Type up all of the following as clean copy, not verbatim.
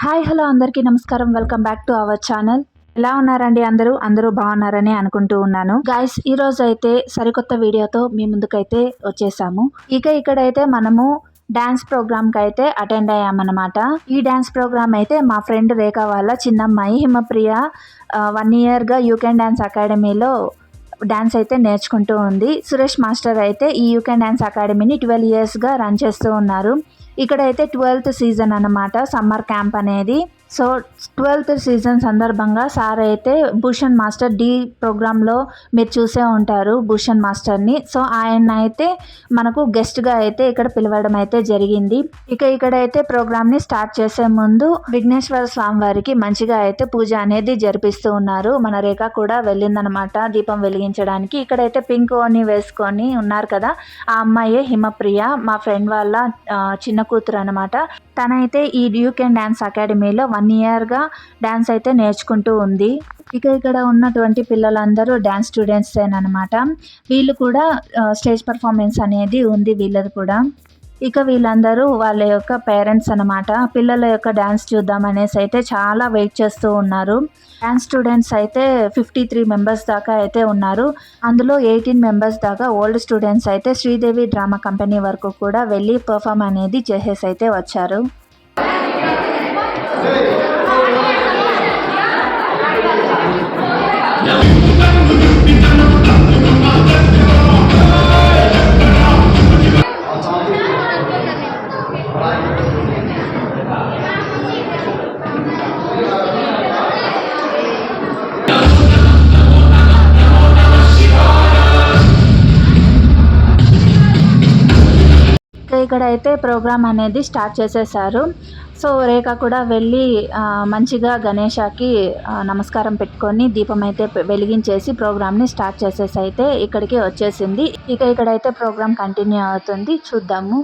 Hi hello అందరికీ నమస్కారం. Welcome back to our channel. ఎలా ఉన్నారండి అందరూ బాగున్నారని అనుకుంటూ ఉన్నాను. గైస్ ఈ రోజు అయితే సరికొత్త వీడియోతో మీ ముందుకైతే వచ్చేసాము. ఇక్కడైతే మనము డాన్స్ ప్రోగ్రామ్ కి అయితే అటెండ్ అయ్యామన్నమాట. ఈ డాన్స్ ప్రోగ్రామ్ అయితే మా ఫ్రెండ్ రేఖ వాళ్ళ చిన్నమ్మాయి హిమప్రియ 1 year గా యూ కెన్ డాన్స్ అకాడమీలో డాన్స్ అయితే నేర్చుకుంటూ ఉంది. సురేష్ మాస్టర్ అయితే ఈ యూ కెన్ డాన్స్ అకాడమీని 12 years గా రన్ చేస్తూ ఉన్నారు. ఇక్కడైతే 12th సీజన్ అన్నమాట, సమ్మర్ క్యాంప్ అనేది. సో 12th సీజన్ సందర్భంగా సార్ అయితే భూషణ్ మాస్టర్ డి ప్రోగ్రాంలో మీరు చూసే ఉంటారు భూషణ్ మాస్టర్ని. సో ఆయన అయితే మనకు గెస్ట్గా అయితే ఇక్కడ పిలవడం అయితే జరిగింది. ఇక్కడైతే ప్రోగ్రామ్ని స్టార్ట్ చేసే ముందు విఘ్నేశ్వర స్వామి వారికి మంచిగా అయితే పూజ అనేది జరిపిస్తూ ఉన్నారు. మన రేఖ కూడా వెళ్ళిందనమాట దీపం వెలిగించడానికి. ఇక్కడైతే పింక్ ఓని వేసుకొని ఉన్నారు కదా, ఆ అమ్మాయి హిమప్రియ, మా ఫ్రెండ్ వాళ్ళ చిన్న కూతురు అనమాట. తనైతే ఈ యూ కెన్ డాన్స్ అకాడమీలో 1 year గా డాన్స్ అయితే నేర్చుకుంటూ ఉంది. ఇక్కడ ఉన్నటువంటి పిల్లలందరూ డాన్స్ స్టూడెంట్స్ అనమాట. వీళ్ళు కూడా స్టేజ్ పర్ఫార్మెన్స్ అనేది ఉంది వీళ్ళది కూడా. వీళ్ళందరూ వాళ్ళ యొక్క పేరెంట్స్ అనమాట. పిల్లల యొక్క డాన్స్ చూద్దాం అనేసి అయితే చాలా వెయిట్ చేస్తూ ఉన్నారు. డాన్స్ స్టూడెంట్స్ అయితే 53 members దాకా అయితే ఉన్నారు. అందులో 18 members దాకా ఓల్డ్ స్టూడెంట్స్ అయితే శ్రీదేవి డ్రామా కంపెనీ వరకు కూడా వెళ్ళి పర్ఫామ్ అనేది చేసేసి అయితే వచ్చారు. ఇక్కడైతే ప్రోగ్రామ్ అనేది స్టార్ట్ చేసేసారు. సో రేఖ కూడా వెళ్ళి మంచిగా గణేషకి నమస్కారం పెట్టుకొని దీపం అయితే వెలిగించేసి ప్రోగ్రామ్ని స్టార్ట్ చేసేసి అయితే ఇక్కడికి వచ్చేసింది. ఇక్కడైతే ప్రోగ్రామ్ కంటిన్యూ అవుతుంది, చూద్దాము.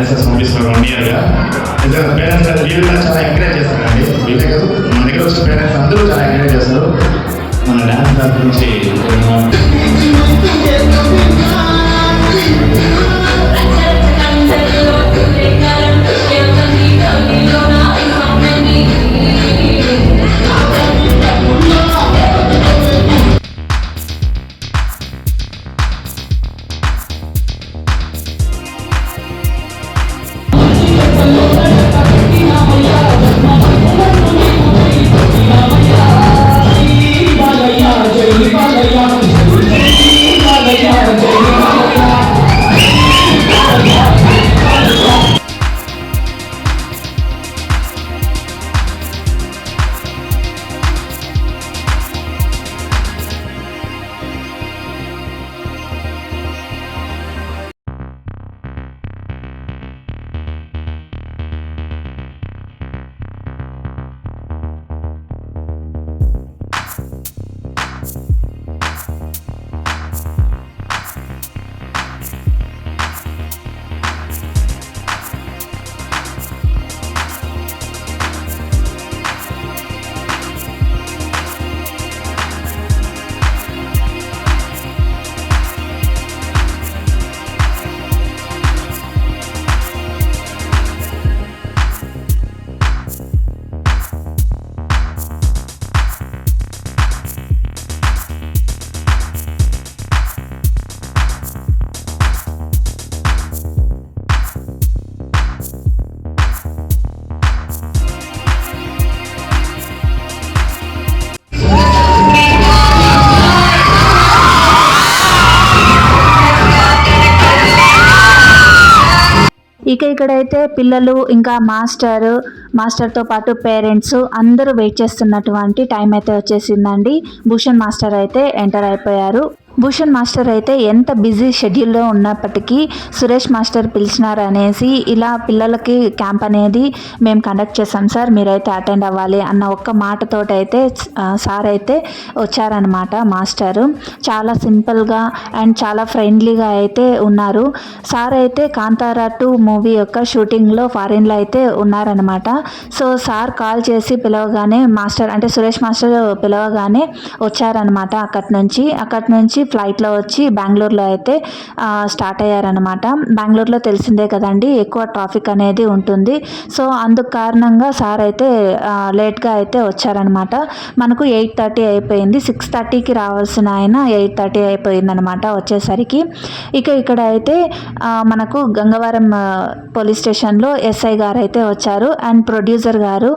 డాన్సర్స్ పంపిస్తున్నారు 1 ఇయర్గా. నిజంగా పేరెంట్స్ వీళ్ళు కూడా చాలా ఎంకరేజ్ చేస్తారండి. వీళ్ళే కాదు మన దగ్గర వచ్చిన పేరెంట్స్ అందరూ చాలా ఎంకరేజ్ చేస్తారు. మన డాన్స్ దాని గురించి ఇక్కడైతే పిల్లలు ఇంకా మాస్టర్తో పాటు పేరెంట్స్ అందరూ వెయిట్ చేస్తున్నటువంటి టైం అయితే వచ్చేసిందండి. భూషణ్ మాస్టర్ అయితే ఎంటర్ అయిపోయారు. భూషణ్ మాస్టర్ అయితే ఎంత బిజీ షెడ్యూల్లో ఉన్నప్పటికీ సురేష్ మాస్టర్ పిలిచినారు అనేసి ఇలా పిల్లలకి క్యాంప్ అనేది మేము కండక్ట్ చేసాం సార్, మీరైతే అటెండ్ అవ్వాలి అన్న ఒక్క మాటతోటి అయితే సార్ అయితే వచ్చారనమాట. మాస్టరు చాలా సింపుల్గా అండ్ చాలా ఫ్రెండ్లీగా అయితే ఉన్నారు. సార్ అయితే కాంతారా 2 మూవీ యొక్క షూటింగ్లో ఫారిన్లో అయితే ఉన్నారనమాట. సో సార్ కాల్ చేసి పిలవగానే మాస్టర్ అంటే సురేష్ మాస్టర్ పిలవగానే వచ్చారనమాట. అక్కడి నుంచి ఫ్లైట్లో వచ్చి బెంగళూరులో అయితే స్టార్ట్ అయ్యారనమాట. బెంగళూరులో తెలిసిందే కదండి, ఎక్కువ ట్రాఫిక్ అనేది ఉంటుంది. సో అందుకు కారణంగా సార్ అయితే లేట్గా అయితే వచ్చారనమాట. మనకు 8:30 అయిపోయింది. 6:30కి రావాల్సిన ఆయన 8:30 అయిపోయిందనమాట వచ్చేసరికి. ఇక్కడ అయితే మనకు గంగవరం పోలీస్ స్టేషన్లో ఎస్ఐ గారు అయితే వచ్చారు అండ్ ప్రొడ్యూసర్ గారు.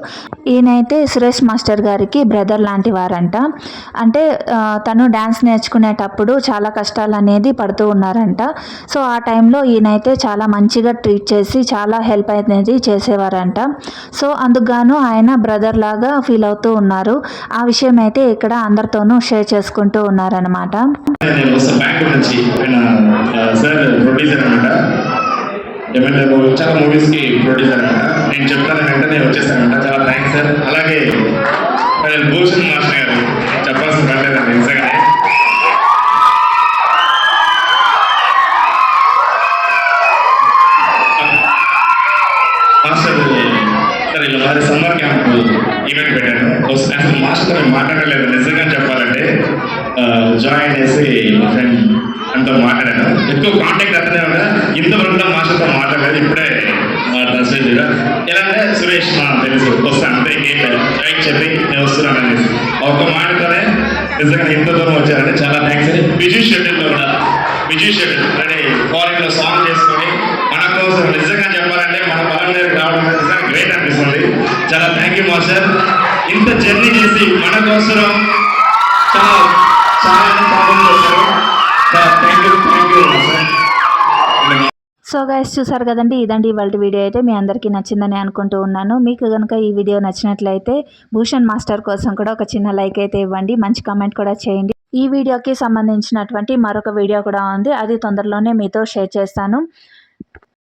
ఈయనైతే సురేష్ మాస్టర్ గారికి బ్రదర్ లాంటి వారంట. అంటే తను డ్యాన్స్ నేర్చుకునేటప్పుడు చాలా కష్టాలు అనేది పడుతూ ఉన్నారంట. సో ఆ టైంలో ఈయనైతే చాలా మంచిగా ట్రీట్ చేసి చాలా హెల్ప్ అనేది చేసేవారంట. సో అందుకుగాను ఆయన బ్రదర్ లాగా ఫీల్ అవుతూ ఉన్నారు. ఆ విషయం అయితే ఇక్కడ అందరితోనూ షేర్ చేసుకుంటూ ఉన్నారనమాట. చాలా మూవీస్కి ప్రొడ్యూసర్ అనమాట. నేను చెప్తాను వెంటనే వచ్చేసానంట. చాలా థ్యాంక్స్ సార్. అలాగే భూషణ్ మాస్టర్ గారు చెప్పాల్సిన పర్లేదండి. నిజంగానే మాస్టర్ సార్ ఇలా మరి సమ్మర్ క్యాంప్ ఈవెంట్ పెట్టాను. అసలు మాస్టర్ మాట్లాడలేదు నిజంగా చెప్పాలంటే. జాయిన్ చేసి మా ఫ్రెండ్ అంతా మాట్లాడాను. ఎక్కువ కాంటాక్ట్ అతనే ఉన్నా. ఇంతవరకు మాస్టర్తో మాట్లాడలేదు. ఇప్పుడే మెసేజ్ ఎలా అంటే సురేష్ తెలుసు వస్తాను అంతే, ఇంకేం లేదు, రైట్ చెప్పి నేను వస్తున్నాను అనేసి ఒక మాటతోనే నిజంగా ఇంత దూరం వచ్చారంటే చాలా థ్యాంక్స్. బిజీ షెడ్యూల్లో కూడా అంటే ఫారెన్లో సాంగ్ చేసుకొని మన కోసం నిజంగా చెప్పాలంటే మన బలం దగ్గరికి రావడం నిజంగా గ్రేట్ అనిపిస్తుంది. చాలా థ్యాంక్ యూ మాస్టర్. ఇంత జర్నీ చేసి మన కోసం చాలా చాలా సాధన చేశారు. చాలా thank you master. So guys చూసారు కదండి, ఇదండి ఇవాళ వీడియో. అయితే మీ అందరికీ నచ్చిందని అనుకుంటూ ఉన్నాను. మీకు కనుక ఈ వీడియో నచ్చినట్లయితే భూషణ్ మాస్టర్ కోసం కూడా ఒక చిన్న లైక్ అయితే ఇవ్వండి, మంచి కామెంట్ కూడా చేయండి. ఈ వీడియోకి సంబంధించినటువంటి మరొక వీడియో కూడా ఉంది, అది తొందరలోనే మీతో షేర్ చేస్తాను.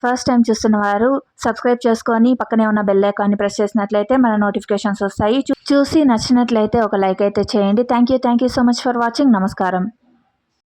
ఫస్ట్ టైం చూస్తున్న వారు సబ్స్క్రైబ్ చేసుకొని పక్కనే ఉన్న బెల్ ఐకాన్ని ప్రెస్ చేసినట్లయితే మన నోటిఫికేషన్స్ వస్తాయి. చూసి నచ్చినట్లయితే ఒక లైక్ అయితే చేయండి. Thank you so much for watching. నమస్కారం.